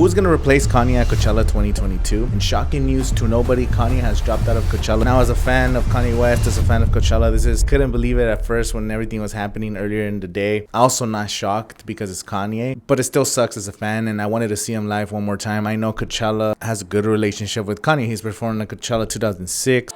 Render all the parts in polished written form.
Who's going to replace Kanye at Coachella 2022? In shocking news to nobody, Kanye has dropped out of Coachella. Now, as a fan of Kanye West, as a fan of Coachella, couldn't believe it at first when everything was happening earlier in the day. Also not shocked because it's Kanye, but it still sucks as a fan, and I wanted to see him live one more time. I know Coachella has a good relationship with Kanye. He's performed at Coachella 2006.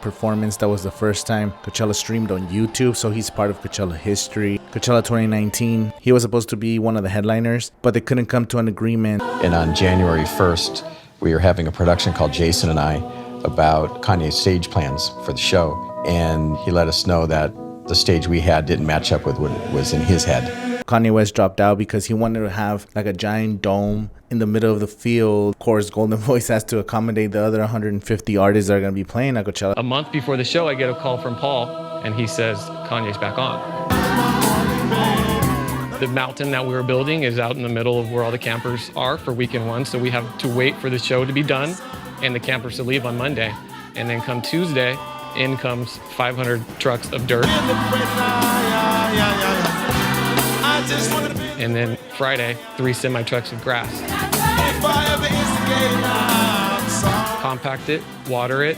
Performance that was the first time Coachella streamed on YouTube, so he's part of Coachella history. Coachella 2019, he was supposed to be one of the headliners, but they couldn't come to an agreement. And on January 1st, we were having a production called Jason and I about Kanye's stage plans for the show, and he let us know that the stage we had didn't match up with what was in his head. Kanye West dropped out because he wanted to have like a giant dome in the middle of the field. Of course, Golden Voice has to accommodate the other 150 artists that are going to be playing at Coachella. A month before the show, I get a call from Paul, and he says, Kanye's back on. The mountain that we were building is out in the middle of where all the campers are for weekend one, so we have to wait for the show to be done and the campers to leave on Monday. And then come Tuesday, in comes 500 trucks of dirt. And then Friday, 3 semi-trucks of grass. Compact it, water it,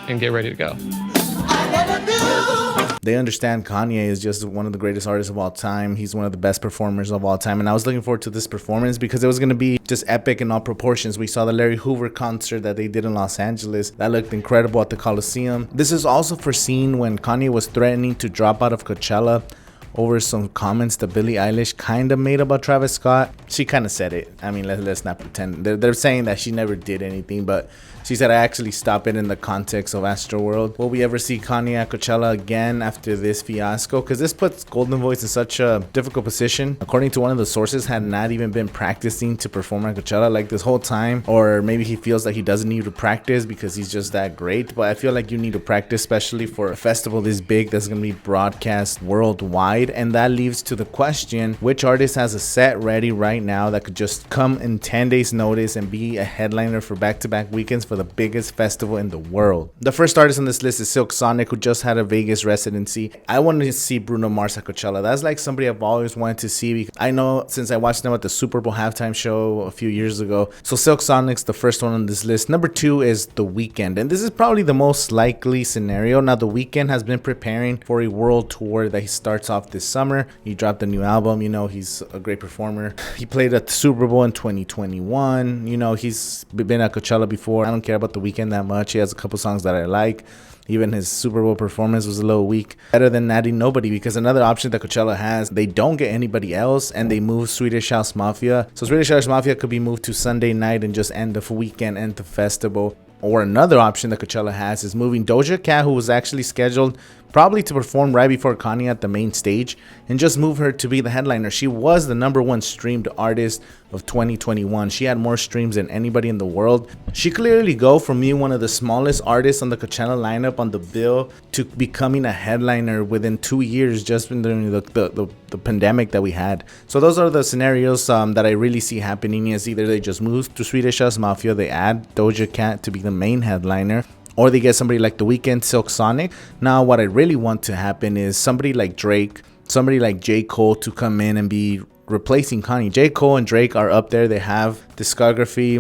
and get ready to go. They understand Kanye is just one of the greatest artists of all time. He's one of the best performers of all time. And I was looking forward to this performance because it was going to be just epic in all proportions. We saw the Larry Hoover concert that they did in Los Angeles. That looked incredible at the Coliseum. This is also foreseen when Kanye was threatening to drop out of Coachella over some comments that Billie Eilish kind of made about Travis Scott. She kind of said it. I mean, let's not pretend. They're saying that she never did anything, but she said, I actually stopped it in the context of Astroworld. Will we ever see Kanye at Coachella again after this fiasco? Because this puts Golden Voice in such a difficult position. According to one of the sources, had not even been practicing to perform at Coachella like this whole time. Or maybe he feels like he doesn't need to practice because he's just that great. But I feel like you need to practice, especially for a festival this big that's going to be broadcast worldwide. And that leads to the question, which artist has a set ready right now that could just come in 10 days notice and be a headliner for back-to-back weekends for the biggest festival in the world? The first artist on this list is Silk Sonic, who just had a Vegas residency. I wanted to see Bruno Mars at Coachella. That's like somebody I've always wanted to see. I know since I watched them at the Super Bowl halftime show a few years ago. So Silk Sonic's the first one on this list. Number 2 is The Weeknd, and this is probably the most likely scenario. Now, The Weeknd has been preparing for a world tour that he starts off this summer. He dropped a new album. You know, he's a great performer. He played at the Super Bowl in 2021. You know, he's been at Coachella before. I don't care about The Weeknd that much. He has a couple songs that I like. Even his Super Bowl performance was a little weak. Better than adding nobody, because another option that Coachella has, they don't get anybody else and they move Swedish House Mafia. So Swedish House Mafia could be moved to Sunday night and just end the weekend, end the festival. Or another option that Coachella has is moving Doja Cat, who was actually scheduled probably to perform right before Kanye at the main stage, and just move her to be the headliner. She was the #1 streamed artist of 2021. She had more streams than anybody in the world. She clearly go from being one of the smallest artists on the Coachella lineup on the bill to becoming a headliner within 2 years, just during the pandemic that we had. So those are the scenarios that I really see happening. Is either they just move to Swedish House Mafia, they add Doja Cat to be the main headliner, or they get somebody like The Weeknd, Silk Sonic. Now, what I really want to happen is somebody like Drake, somebody like J. Cole to come in and be replacing Kanye. J. Cole and Drake are up there. They have discography.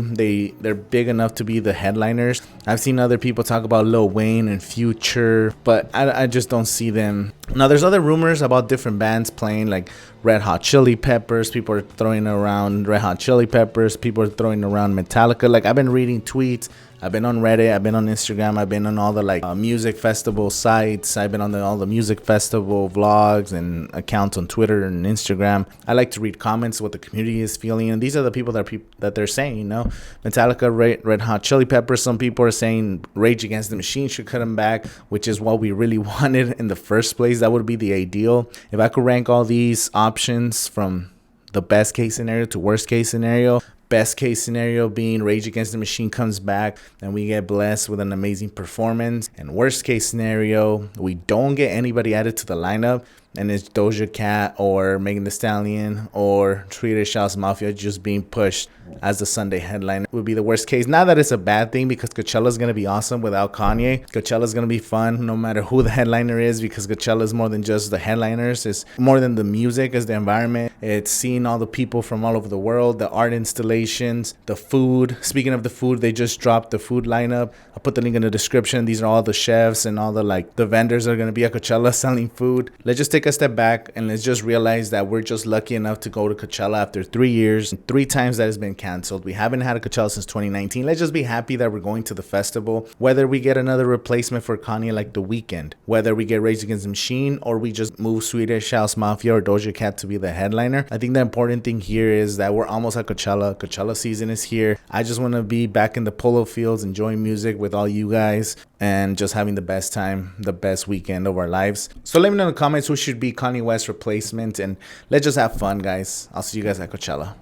They're big enough to be the headliners. I've seen other people talk about Lil Wayne and Future, but I just don't see them. Now, there's other rumors about different bands playing, like Red Hot Chili Peppers. People are throwing around Red Hot Chili Peppers. People are throwing around Metallica. Like, I've been reading tweets. I've been on Reddit, I've been on Instagram, I've been on all the music festival sites, I've been on all the music festival vlogs and accounts on Twitter and Instagram. I like to read comments, what the community is feeling, and these are the people that they're saying, you know. Metallica, Red Hot Chili Peppers, some people are saying Rage Against the Machine should cut them back, which is what we really wanted in the first place. That would be the ideal. If I could rank all these options from the best case scenario to worst case scenario, best case scenario being Rage Against the Machine comes back and we get blessed with an amazing performance. And worst case scenario, we don't get anybody added to the lineup and it's Doja Cat or Megan Thee Stallion or Swedish House Mafia just being pushed as the Sunday headline, would be the worst case. Not that it's a bad thing, because Coachella is going to be awesome without Kanye. Coachella is going to be fun no matter who the headliner is, because Coachella is more than just the headliners. It's more than the music, it's the environment. It's seeing all the people from all over the world, the art installations, the food. Speaking of the food, they just dropped the food lineup. I'll put the link in the description. These are all the chefs and all the vendors that are going to be at Coachella selling food. Let's just take a step back and let's just realize that we're just lucky enough to go to Coachella after 3 years. 3 times that has been canceled. We haven't had a Coachella since 2019. Let's just be happy that we're going to the festival. Whether we get another replacement for Kanye like The Weeknd, whether we get Rage Against the Machine, or we just move Swedish House Mafia or Doja Cat to be the headliner. I think the important thing here is that we're almost at Coachella. Coachella season is here. I just want to be back in the polo fields, enjoying music with all you guys, and just having the best time, the best weekend of our lives. So let me know in the comments who should be Kanye West's replacement, and let's just have fun, guys. I'll see you guys at Coachella.